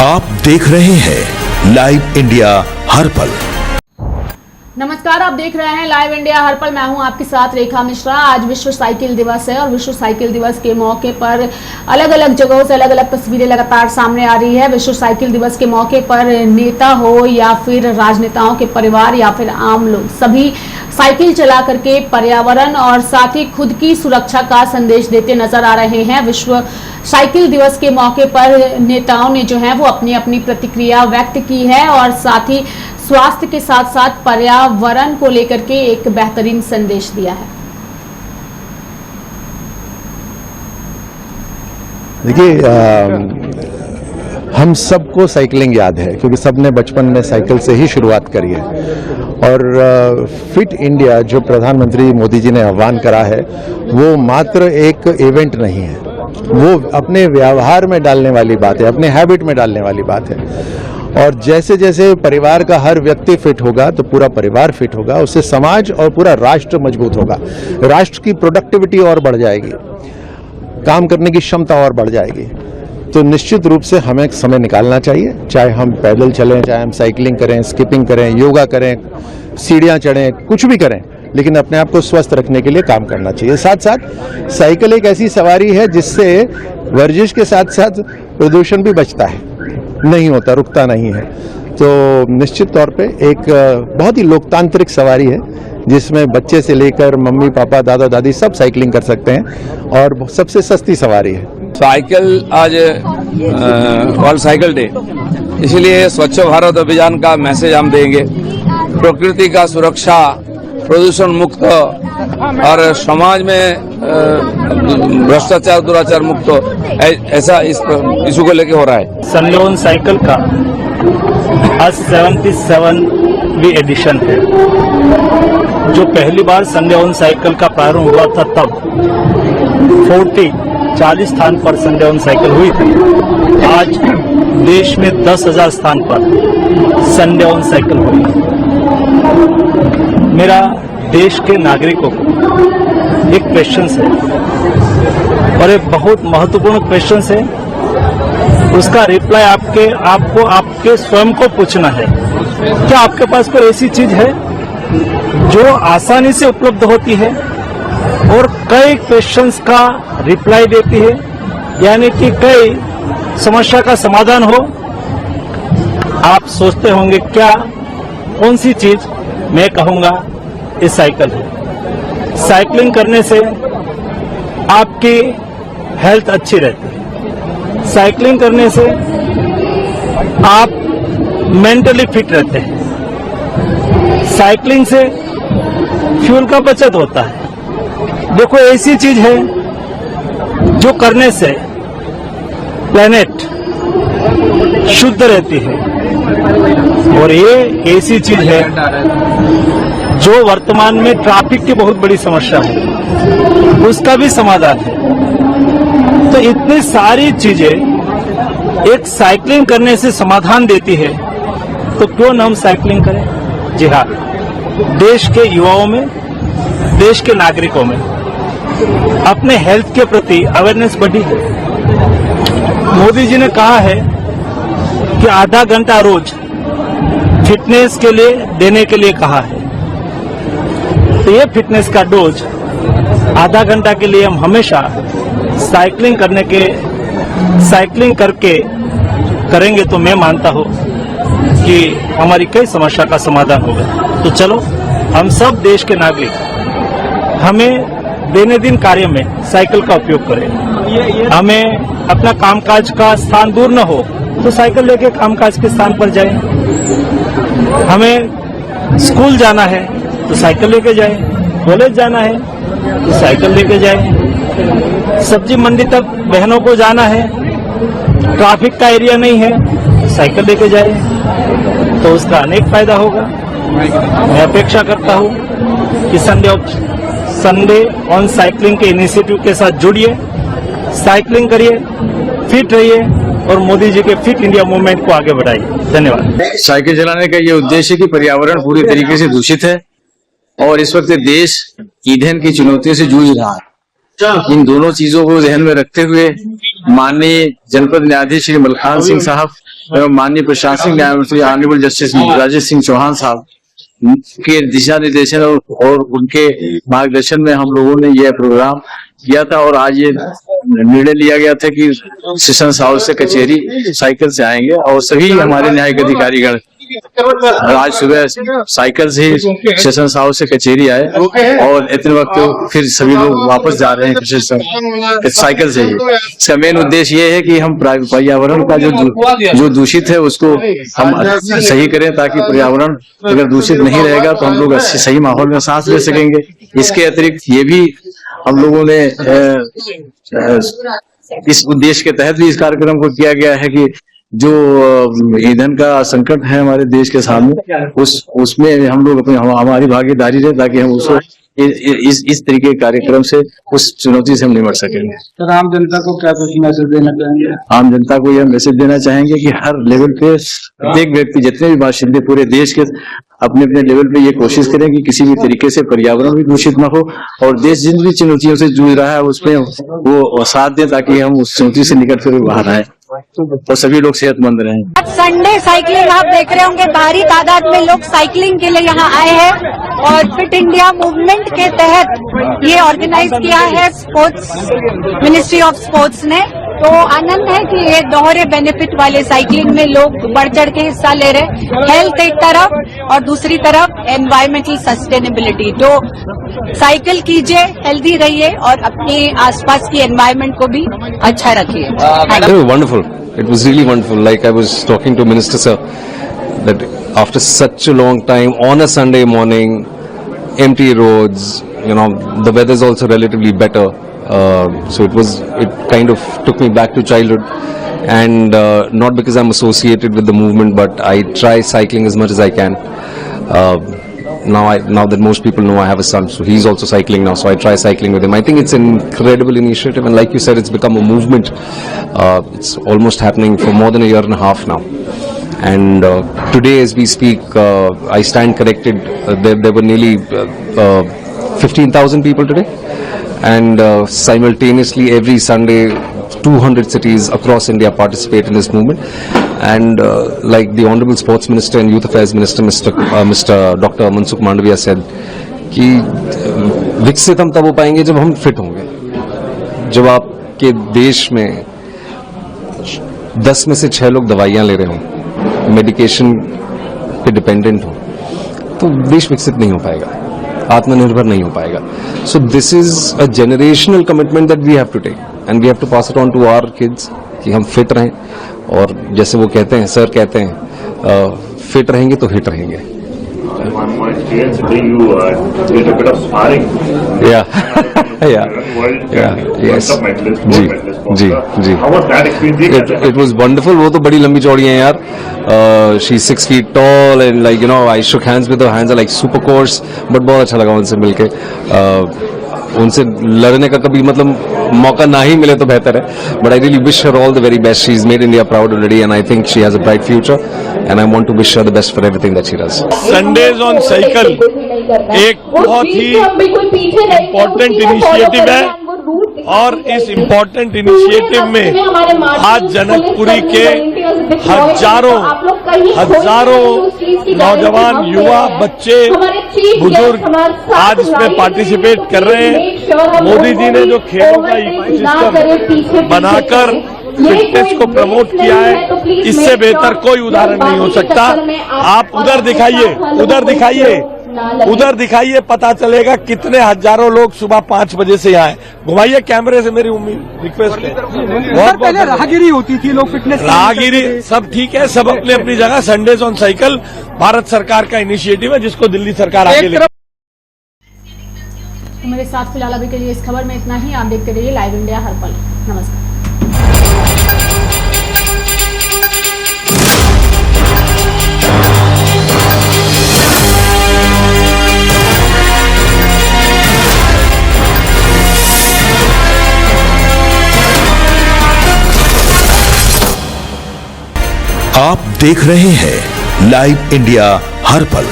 आप देख रहे हैं लाइव इंडिया हर पल। नमस्कार, आप देख रहे हैं लाइव इंडिया हर पल। मैं हूं आपके साथ रेखा मिश्रा। आज विश्व साइकिल दिवस है और विश्व साइकिल दिवस के मौके पर अलग अलग जगहों से अलग अलग तस्वीरें लगातार सामने आ रही है। विश्व साइकिल दिवस के मौके पर नेता हो या फिर राजनेताओं के परिवार या फिर आम लोग, सभी साइकिल चला करके पर्यावरण और साथ ही खुद की सुरक्षा का संदेश देते नजर आ रहे हैं। विश्व साइकिल दिवस के मौके पर नेताओं ने जो है वो अपनी अपनी प्रतिक्रिया व्यक्त की है और साथ ही स्वास्थ्य के साथ साथ पर्यावरण को लेकर के एक बेहतरीन संदेश दिया है। देखिए, हम सबको साइकिलिंग याद है क्योंकि सबने बचपन में साइकिल से ही शुरुआत करी है। और फिट इंडिया जो प्रधानमंत्री मोदी जी ने आह्वान करा है वो मात्र एक इवेंट नहीं है, वो अपने व्यवहार में डालने वाली बात है, अपने हैबिट में डालने वाली बात है। और जैसे जैसे परिवार का हर व्यक्ति फिट होगा तो पूरा परिवार फिट होगा, उससे समाज और पूरा राष्ट्र मजबूत होगा। राष्ट्र की प्रोडक्टिविटी और बढ़ जाएगी, काम करने की क्षमता और बढ़ जाएगी। तो निश्चित रूप से हमें समय निकालना चाहिए, चाहे हम पैदल चलें, चाहे हम साइकिलिंग करें, स्किपिंग करें, योगा करें, सीढ़ियाँ चढ़ें, कुछ भी करें, लेकिन अपने आप को स्वस्थ रखने के लिए काम करना चाहिए। साथ साथ साइकिल एक ऐसी सवारी है जिससे वर्जिश के साथ साथ प्रदूषण भी बचता है, नहीं होता, रुकता नहीं है। तो निश्चित तौर पे एक बहुत ही लोकतांत्रिक सवारी है जिसमें बच्चे से लेकर मम्मी पापा दादा दादी सब साइकिलिंग कर सकते हैं और सबसे सस्ती सवारी है। साइकिल आज वर्ल्ड साइकिल डे, इसलिए स्वच्छ भारत अभियान का मैसेज हम देंगे। प्रकृति का सुरक्षा, प्रदूषण मुक्त और समाज में भ्रष्टाचार दुराचार मुक्त, ऐसा इस इशू को लेके हो रहा है। संडे ऑन साइकिल का आज 77वीं एडिशन है। जो पहली बार संडे ऑन साइकिल का प्रारंभ हुआ था तब 40 स्थान पर संडे ऑन साइकिल हुई थी। आज देश में 10,000 स्थान पर संडे ऑन साइकिल हुई। मेरा देश के नागरिकों को एक क्वेश्चन है और एक बहुत महत्वपूर्ण क्वेश्चन है, उसका रिप्लाई आपको आपके स्वयं को पूछना है। क्या आपके पास कोई ऐसी चीज है जो आसानी से उपलब्ध होती है और कई क्वेश्चंस का रिप्लाई देती है, यानी कि कई समस्या का समाधान हो? आप सोचते होंगे क्या, कौन सी चीज? मैं कहूंगा ये साइकिल है। साइकिलिंग करने से आपकी हेल्थ अच्छी रहती है। साइकिलिंग करने से आप मेंटली फिट रहते हैं। साइकिलिंग से फ्यूल का बचत होता है। देखो, ऐसी चीज है जो करने से प्लेनेट शुद्ध रहती है और ये ऐसी चीज है जो वर्तमान में ट्रैफिक की बहुत बड़ी समस्या है, उसका भी समाधान है। तो इतनी सारी चीजें एक साइकिलिंग करने से समाधान देती है, तो क्यों न हम साइकिलिंग करें? जी हाँ, देश के युवाओं में, देश के नागरिकों में अपने हेल्थ के प्रति अवेयरनेस बढ़ी है। मोदी जी ने कहा है कि आधा घंटा रोज फिटनेस के लिए देने के लिए कहा है। तो ये फिटनेस का डोज आधा घंटा के लिए हम हमेशा साइकिलिंग करके करेंगे तो मैं मानता हूँ कि हमारी कई समस्या का समाधान होगा। तो चलो, हम सब देश के नागरिक हमें दैनंदिन कार्य में साइकिल का उपयोग करें। हमें अपना कामकाज का स्थान दूर न हो तो साइकिल लेके कामकाज के स्थान पर जाएं। हमें स्कूल जाना है तो साइकिल लेके जाएं, कॉलेज जाना है तो साइकिल लेके जाएं, सब्जी मंडी तक बहनों को जाना है, ट्रैफिक का एरिया नहीं है तो साइकिल लेके जाएं, तो उसका अनेक फायदा होगा। मैं अपेक्षा करता हूँ कि संडे ऑन साइकिलिंग के इनिशिएटिव के साथ जुड़िए, साइकिलिंग करिए, फिट रहिए और मोदी जी के फिट इंडिया मूवमेंट को आगे बढ़ाइए। धन्यवाद। साइकिल चलाने का ये उद्देश्य कि पर्यावरण पूरी तरीके से दूषित है और इस वक्त देश ईंधन की चुनौतियों से जूझ रहा है। इन दोनों चीजों को ध्यान में रखते हुए माननीय जनपद न्यायाधीश श्री मलखान सिंह साहब एवं माननीय प्रशासनिक न्यायमूर्ति ऑनरेबल जस्टिस राजेश सिंह चौहान साहब के दिशा निर्देशन और उनके मार्गदर्शन में हम लोगों ने यह प्रोग्राम किया था। और आज ये निर्णय लिया गया था कि सेशंस हाउस से कचहरी साइकिल से आएंगे और सभी हमारे न्यायिक अधिकारीगण आज सुबह साइकिल से सेशंस हाउस से कचहरी आए और इतने वक्त फिर सभी लोग वापस जा रहे हैं साइकिल से ही। इसका मेन उद्देश्य ये है कि हम पर्यावरण का जो दूषित है उसको हम सही करें, ताकि पर्यावरण अगर दूषित नहीं रहेगा तो हम लोग अच्छे सही माहौल में सांस ले सकेंगे। इसके अतिरिक्त ये भी हम लोगों ने इस उद्देश्य के तहत भी इस कार्यक्रम को किया गया है कि जो ईंधन का संकट है हमारे देश के सामने उसमें हम लोग हमारी भागीदारी रहे, ताकि हम उसको इस तरीके के कार्यक्रम से उस चुनौती से हम निपट सकेंगे। सर, आम जनता को क्या मैसेज देना चाहेंगे? आम जनता को यह मैसेज देना चाहेंगे कि हर लेवल पे प्रत्येक व्यक्ति, जितने भी बाशिंदे पूरे देश के अपने अपने लेवल पे ये कोशिश करें कि किसी भी तरीके से पर्यावरण भी दूषित न हो और देश जिन भी चुनौतियों से जूझ रहा है उसमें वो साथ दें, ताकि हम उस चुनौती से निकल कर बाहर आए और सभी लोग सेहतमंद रहें। संडे साइकिलिंग आप देख रहे होंगे, भारी तादाद में लोग साइकिलिंग के लिए यहाँ आए हैं और फिट इंडिया मूवमेंट के तहत ये ऑर्गेनाइज किया है स्पोर्ट्स मिनिस्ट्री ऑफ स्पोर्ट्स ने। तो आनंद है कि ये दोहरे बेनिफिट वाले साइकिलिंग में लोग बढ़ चढ़ के हिस्सा ले रहे, हेल्थ एक तरफ और दूसरी तरफ एनवायरमेंटल सस्टेनेबिलिटी। तो साइकिल कीजिए, हेल्दी रहिए और अपने आसपास की एनवायरमेंट को भी अच्छा रखिए। Wonderful. It was really wonderful. Like I was talking to Minister Sir, that after such a long time on a Sunday morning, empty roads, you know, the weather is also relatively better. So it kind of took me back to childhood, and not because I'm associated with the movement, but I try cycling as much as I can. Now that most people know I have a son, so he's also cycling now, so I try cycling with him. I think it's an incredible initiative, and like you said, it's become a movement. It's almost happening for more than a year and a half now. And today as we speak, I stand corrected, there were nearly 15,000 people today, and simultaneously every Sunday 200 cities across India participate in this movement. And like the Honorable Sports Minister and Youth Affairs Minister, Mr. Dr. Mansukh Mandavia said, कि विकसित हम तब हो पाएंगे जब हम fit होंगे। जब आपके देश में 10 में से 6 लोग दवाइयां ले रहे हों, मेडिकेशन पे डिपेंडेंट हो, तो देश विकसित नहीं हो पाएगा, आत्मनिर्भर नहीं हो पाएगा। So this is a generational commitment that we have to take and we have to pass it on to our kids कि हम फिट रहें, और जैसे वो कहते हैं, सर कहते हैं, फिट रहेंगे तो हिट रहेंगे। One more experience, you did a bit of sparring. Yeah, yes. Ji. How was that experience? It was wonderful. वो तो बड़ी लंबी चौड़ी है यार। She's 6 feet tall and like you know I shook hands with her. Hands are like super coarse, but बहुत अच्छा लगा उनसे मिलके। उनसे लड़ने का कभी मतलब मौका ना ही मिले तो बेहतर है, but I really wish her all the very best. She is made India proud already and I think she has a bright future and I want to wish her the best for everything that she does. Sundays on cycle एक बहुत ही important initiative है और इस important initiative में आज जनकपुरी के हजारों नौजवान, युवा, बच्चे, बुजुर्ग आज इसमें पार्टिसिपेट कर रहे हैं। मोदी जी ने जो खेलों का इकोसिस्टम बनाकर फिटनेस को प्रमोट किया है, इससे बेहतर कोई उदाहरण नहीं हो सकता। आप उधर दिखाइए, पता चलेगा कितने हजारों लोग सुबह 5 बजे से आए। घुमाइए कैमरे से, मेरी उम्मीद रिक्वेस्ट है। बहुत पहले राहगिरी होती थी, लोग फिटनेस राहगिरी सब ठीक है, सब अपनी अपनी जगह। संडेज ऑन साइकिल भारत सरकार का इनिशिएटिव है जिसको दिल्ली सरकार आगे ले। तो मेरे साथ फिलहाल अभी के लिए इस खबर में इतना ही। आप देखते रहिए लाइव इंडिया हर पल। नमस्कार। आप देख रहे हैं लाइव इंडिया हर पल।